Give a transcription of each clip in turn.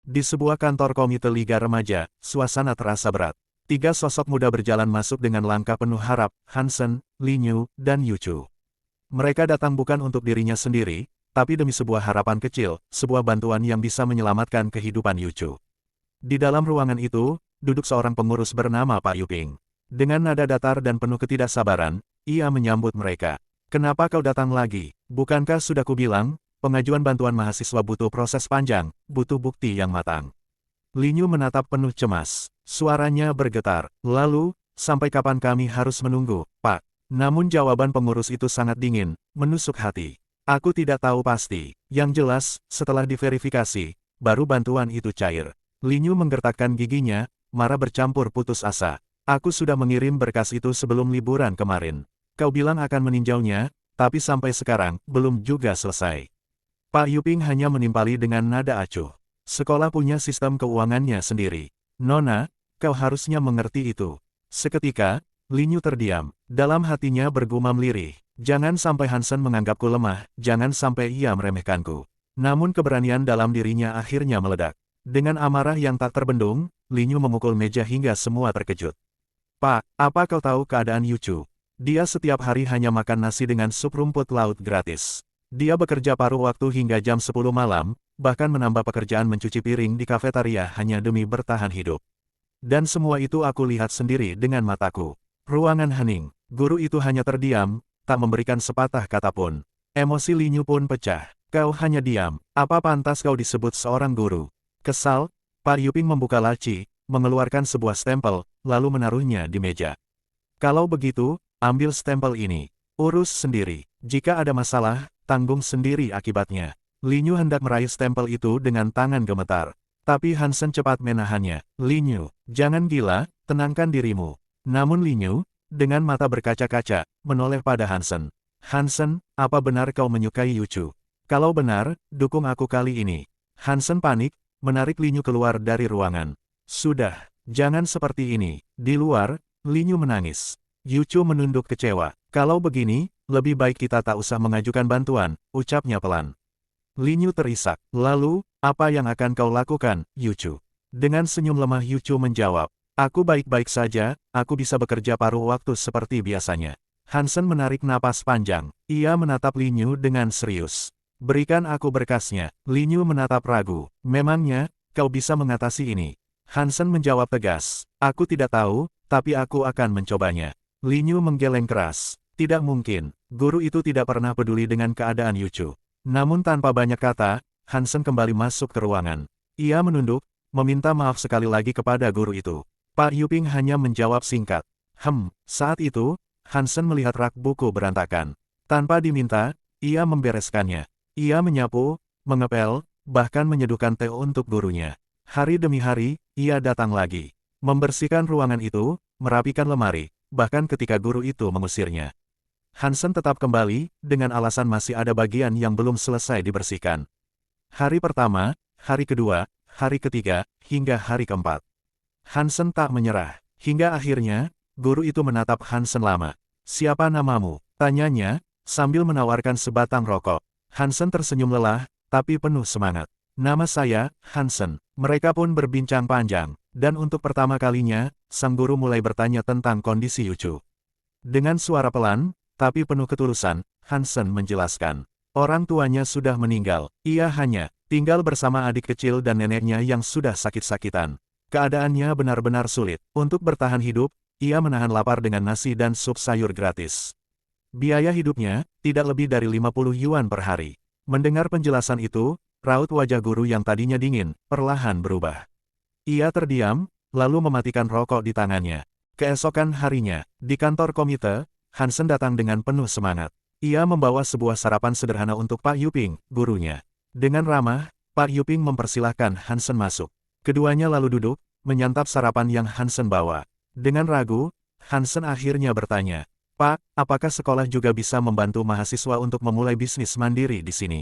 Di sebuah kantor komite Liga Remaja, suasana terasa berat. Tiga sosok muda berjalan masuk dengan langkah penuh harap, Hansen, Linyu, dan Yuchu. Mereka datang bukan untuk dirinya sendiri, tapi demi sebuah harapan kecil, sebuah bantuan yang bisa menyelamatkan kehidupan Yuchu. Di dalam ruangan itu, duduk seorang pengurus bernama Pak Yuping. Dengan nada datar dan penuh ketidaksabaran, ia menyambut mereka. "Kenapa kau datang lagi? Bukankah sudah kubilang, pengajuan bantuan mahasiswa butuh proses panjang, butuh bukti yang matang." Linyu menatap penuh cemas. Suaranya bergetar. "Lalu, sampai kapan kami harus menunggu, Pak?" Namun jawaban pengurus itu sangat dingin, menusuk hati. "Aku tidak tahu pasti. Yang jelas, setelah diverifikasi, baru bantuan itu cair." Linyu menggertakkan giginya, marah bercampur putus asa. "Aku sudah mengirim berkas itu sebelum liburan kemarin. Kau bilang akan meninjaunya, tapi sampai sekarang, belum juga selesai." Pak Yuping hanya menimpali dengan nada acuh. "Sekolah punya sistem keuangannya sendiri. Nona, kau harusnya mengerti itu." Seketika, Linyu terdiam. Dalam hatinya bergumam lirih. Jangan sampai Hansen menganggapku lemah, jangan sampai ia meremehkanku. Namun keberanian dalam dirinya akhirnya meledak. Dengan amarah yang tak terbendung, Linyu memukul meja hingga semua terkejut. "Pak, apa kau tahu keadaan Yuchu? Dia setiap hari hanya makan nasi dengan sup rumput laut gratis. Dia bekerja paruh waktu hingga jam 10 malam, bahkan menambah pekerjaan mencuci piring di kafetaria hanya demi bertahan hidup. Dan semua itu aku lihat sendiri dengan mataku." Ruangan hening. Guru itu hanya terdiam, tak memberikan sepatah kata pun. Emosi Linyu pun pecah. "Kau hanya diam. Apa pantas kau disebut seorang guru?" Kesal, Pak Yuping membuka laci, mengeluarkan sebuah stempel, lalu menaruhnya di meja. "Kalau begitu, ambil stempel ini. Urus sendiri. Jika ada masalah, tanggung sendiri akibatnya." Linyu hendak meraih stempel itu dengan tangan gemetar. Tapi Hansen cepat menahannya. "Linyu, jangan gila, tenangkan dirimu." Namun Linyu, dengan mata berkaca-kaca, menoleh pada Hansen. "Hansen, apa benar kau menyukai Yuchu? Kalau benar, dukung aku kali ini." Hansen panik, menarik Linyu keluar dari ruangan. "Sudah, jangan seperti ini." Di luar, Linyu menangis. Yuchu menunduk kecewa. "Kalau begini, lebih baik kita tak usah mengajukan bantuan," ucapnya pelan. Linyu terisak. "Lalu, apa yang akan kau lakukan, Yuchu?" Dengan senyum lemah Yuchu menjawab. "Aku baik-baik saja, aku bisa bekerja paruh waktu seperti biasanya." Hansen menarik napas panjang. Ia menatap Linyu dengan serius. "Berikan aku berkasnya." Linyu menatap ragu. "Memangnya, kau bisa mengatasi ini?" Hansen menjawab tegas. "Aku tidak tahu, tapi aku akan mencobanya." Linyu menggeleng keras. Tidak mungkin, guru itu tidak pernah peduli dengan keadaan Yuchu. Namun tanpa banyak kata, Hansen kembali masuk ke ruangan. Ia menunduk, meminta maaf sekali lagi kepada guru itu. Pak Yuping hanya menjawab singkat. Saat itu, Hansen melihat rak buku berantakan. Tanpa diminta, ia membereskannya. Ia menyapu, mengepel, bahkan menyeduhkan teh untuk gurunya. Hari demi hari, ia datang lagi. Membersihkan ruangan itu, merapikan lemari, bahkan ketika guru itu mengusirnya. Hansen tetap kembali, dengan alasan masih ada bagian yang belum selesai dibersihkan. Hari pertama, hari kedua, hari ketiga, hingga hari keempat. Hansen tak menyerah. Hingga akhirnya, guru itu menatap Hansen lama. "Siapa namamu?" tanyanya, sambil menawarkan sebatang rokok. Hansen tersenyum lelah, tapi penuh semangat. "Nama saya, Hansen." Mereka pun berbincang panjang. Dan untuk pertama kalinya, sang guru mulai bertanya tentang kondisi Yuchu. Dengan suara pelan, tapi penuh ketulusan, Hansen menjelaskan. Orang tuanya sudah meninggal. Ia hanya tinggal bersama adik kecil dan neneknya yang sudah sakit-sakitan. Keadaannya benar-benar sulit. Untuk bertahan hidup, ia menahan lapar dengan nasi dan sup sayur gratis. Biaya hidupnya, tidak lebih dari 50 yuan per hari. Mendengar penjelasan itu, raut wajah guru yang tadinya dingin, perlahan berubah. Ia terdiam, lalu mematikan rokok di tangannya. Keesokan harinya, di kantor komite, Hansen datang dengan penuh semangat. Ia membawa sebuah sarapan sederhana untuk Pak Yuping, gurunya. Dengan ramah, Pak Yuping mempersilahkan Hansen masuk. Keduanya lalu duduk, menyantap sarapan yang Hansen bawa. Dengan ragu, Hansen akhirnya bertanya, "Pak, apakah sekolah juga bisa membantu mahasiswa untuk memulai bisnis mandiri di sini?"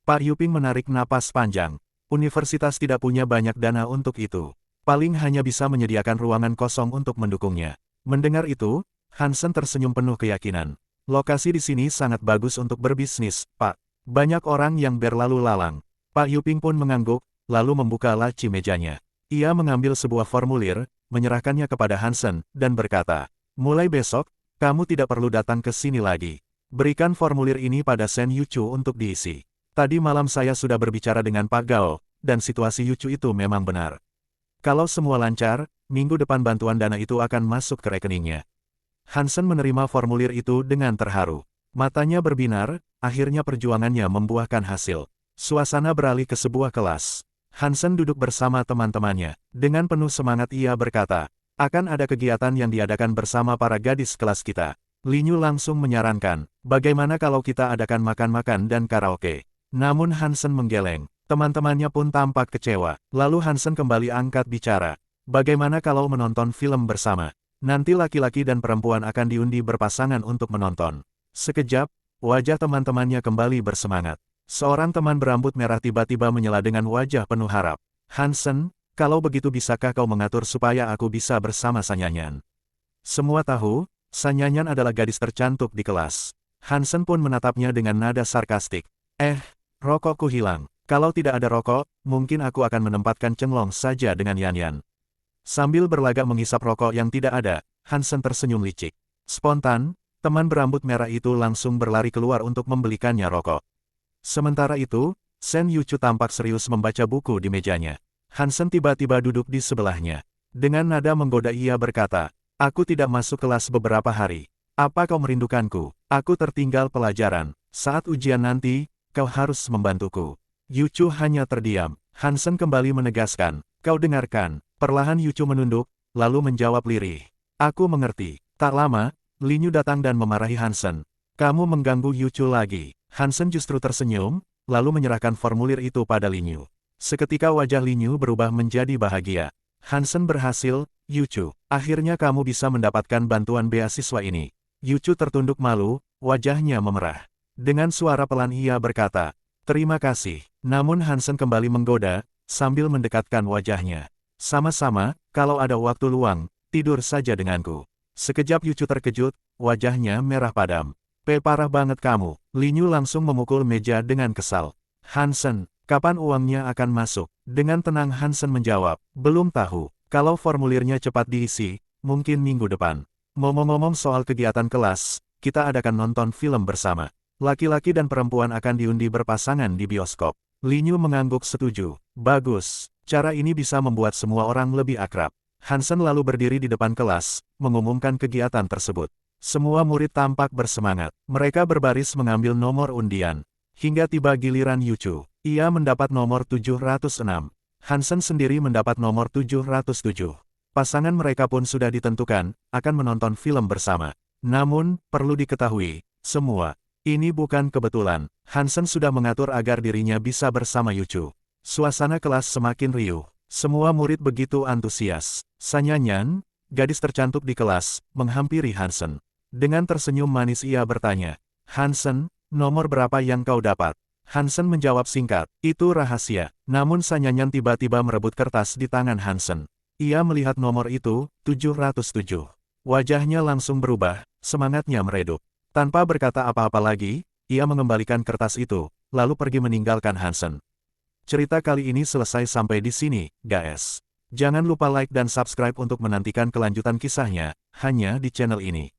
Pak Yuping menarik napas panjang. Universitas tidak punya banyak dana untuk itu. Paling hanya bisa menyediakan ruangan kosong untuk mendukungnya. Mendengar itu, Hansen tersenyum penuh keyakinan. "Lokasi di sini sangat bagus untuk berbisnis, Pak. Banyak orang yang berlalu lalang." Pak Yuping pun mengangguk, lalu membuka laci mejanya. Ia mengambil sebuah formulir, menyerahkannya kepada Hansen, dan berkata, "Mulai besok, kamu tidak perlu datang ke sini lagi. Berikan formulir ini pada Sen Yuchu untuk diisi. Tadi malam saya sudah berbicara dengan Pak Gao, dan situasi Yuchu itu memang benar. Kalau semua lancar, minggu depan bantuan dana itu akan masuk ke rekeningnya." Hansen menerima formulir itu dengan terharu. Matanya berbinar, akhirnya perjuangannya membuahkan hasil. Suasana beralih ke sebuah kelas. Hansen duduk bersama teman-temannya. Dengan penuh semangat ia berkata, "Akan ada kegiatan yang diadakan bersama para gadis kelas kita." Linyu langsung menyarankan, "Bagaimana kalau kita adakan makan-makan dan karaoke?" Namun Hansen menggeleng. Teman-temannya pun tampak kecewa. Lalu Hansen kembali angkat bicara. "Bagaimana kalau menonton film bersama? Nanti laki-laki dan perempuan akan diundi berpasangan untuk menonton." Sekejap, wajah teman-temannya kembali bersemangat. Seorang teman berambut merah tiba-tiba menyela dengan wajah penuh harap. "Hansen, kalau begitu bisakah kau mengatur supaya aku bisa bersama Sanyanyan?" Semua tahu, Sanyanyan adalah gadis tercantik di kelas. Hansen pun menatapnya dengan nada sarkastik. Rokokku hilang. Kalau tidak ada rokok, mungkin aku akan menempatkan Cenglong saja dengan Yanyan." Sambil berlagak menghisap rokok yang tidak ada, Hansen tersenyum licik. Spontan, teman berambut merah itu langsung berlari keluar untuk membelikannya rokok. Sementara itu, Sen Yuchu tampak serius membaca buku di mejanya. Hansen tiba-tiba duduk di sebelahnya. Dengan nada menggoda ia berkata, "Aku tidak masuk kelas beberapa hari. Apa kau merindukanku? Aku tertinggal pelajaran. Saat ujian nanti, kau harus membantuku." Yuchu hanya terdiam. Hansen kembali menegaskan, "Kau dengarkan." Perlahan Yuchu menunduk, lalu menjawab lirih, "Aku mengerti." Tak lama, Linyu datang dan memarahi Hansen. "Kamu mengganggu Yuchu lagi." Hansen justru tersenyum, lalu menyerahkan formulir itu pada Linyu. Seketika wajah Linyu berubah menjadi bahagia. "Hansen berhasil, Yuchu. Akhirnya kamu bisa mendapatkan bantuan beasiswa ini." Yuchu tertunduk malu, wajahnya memerah. Dengan suara pelan ia berkata, "Terima kasih." Namun Hansen kembali menggoda, sambil mendekatkan wajahnya. "Sama-sama, kalau ada waktu luang, tidur saja denganku." Sekejap Yuchu terkejut, wajahnya merah padam. Parah banget kamu." Linyu langsung memukul meja dengan kesal. "Hansen, kapan uangnya akan masuk?" Dengan tenang Hansen menjawab, "Belum tahu. Kalau formulirnya cepat diisi, mungkin minggu depan." "Ngomong-ngomong soal kegiatan kelas, kita adakan nonton film bersama. Laki-laki dan perempuan akan diundi berpasangan di bioskop." Linyu mengangguk setuju. "Bagus. Cara ini bisa membuat semua orang lebih akrab." Hansen lalu berdiri di depan kelas, mengumumkan kegiatan tersebut. Semua murid tampak bersemangat. Mereka berbaris mengambil nomor undian. Hingga tiba giliran Yuchu. Ia mendapat nomor 706. Hansen sendiri mendapat nomor 707. Pasangan mereka pun sudah ditentukan, akan menonton film bersama. Namun, perlu diketahui, semua ini bukan kebetulan. Hansen sudah mengatur agar dirinya bisa bersama Yuchu. Suasana kelas semakin riuh. Semua murid begitu antusias. Sanyanyan, gadis tercantik di kelas, menghampiri Hansen. Dengan tersenyum manis ia bertanya, "Hansen, nomor berapa yang kau dapat?" Hansen menjawab singkat, "Itu rahasia." Namun Sanyanyan tiba-tiba merebut kertas di tangan Hansen. Ia melihat nomor itu, 707. Wajahnya langsung berubah, semangatnya meredup. Tanpa berkata apa-apa lagi, ia mengembalikan kertas itu, lalu pergi meninggalkan Hansen. Cerita kali ini selesai sampai di sini, guys. Jangan lupa like dan subscribe untuk menantikan kelanjutan kisahnya, hanya di channel ini.